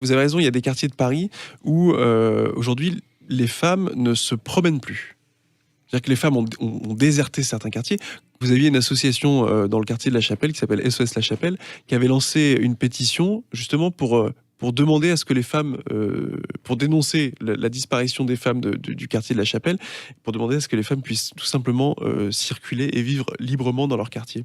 Vous avez raison, il y a des quartiers de Paris où aujourd'hui les femmes ne se promènent plus. C'est-à-dire que les femmes ont déserté certains quartiers. Vous aviez une association dans le quartier de La Chapelle qui s'appelle SOS La Chapelle, qui avait lancé une pétition justement pour demander à ce que les femmes, pour dénoncer la disparition des femmes du quartier de La Chapelle, pour demander à ce que les femmes puissent tout simplement circuler et vivre librement dans leur quartier.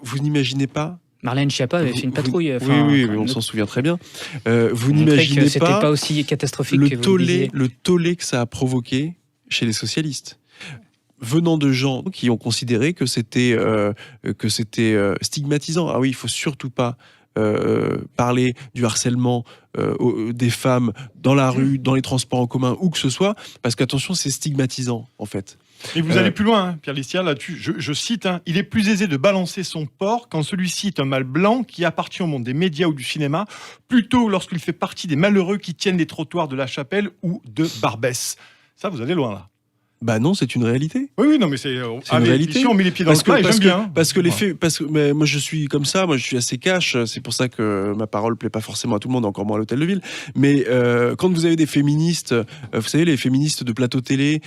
Vous n'imaginez pas. Marlène Schiappa avait fait une patrouille. Oui, on s'en souvient très bien. Vous n'imaginez pas aussi catastrophique le tollé que ça a provoqué chez les socialistes, venant de gens qui ont considéré que c'était stigmatisant. Ah oui, il faut surtout pas parler du harcèlement des femmes dans la rue, dans les transports en commun, où que ce soit, parce qu'attention, c'est stigmatisant en fait. Et vous allez plus loin, hein, Pierre Listière, là-dessus, je cite, hein, il est plus aisé de balancer son porc quand celui-ci est un mâle blanc qui appartient au monde des médias ou du cinéma, plutôt lorsqu'il fait partie des malheureux qui tiennent les trottoirs de La Chapelle ou de Barbès. Ça, vous allez loin, là. Bah non, c'est une réalité. Oui, non, mais c'est une réalité. Ici, on met les pieds dans le plat et j'aime bien. Mais moi, je suis comme ça. Moi, je suis assez cash. C'est pour ça que ma parole plaît pas forcément à tout le monde, encore moins à l'Hôtel de Ville. Mais quand vous avez des féministes, vous savez, les féministes de plateau télé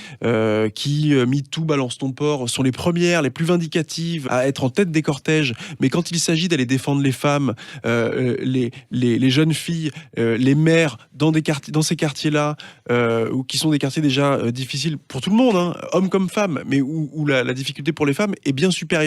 qui MeToo, balance ton porc, sont les premières, les plus vindicatives à être en tête des cortèges. Mais quand il s'agit d'aller défendre les femmes, les jeunes filles, les mères dans ces quartiers-là, ou qui sont des quartiers déjà difficiles pour tout le monde, hein, hommes comme femmes, mais où la difficulté pour les femmes est bien supérieure.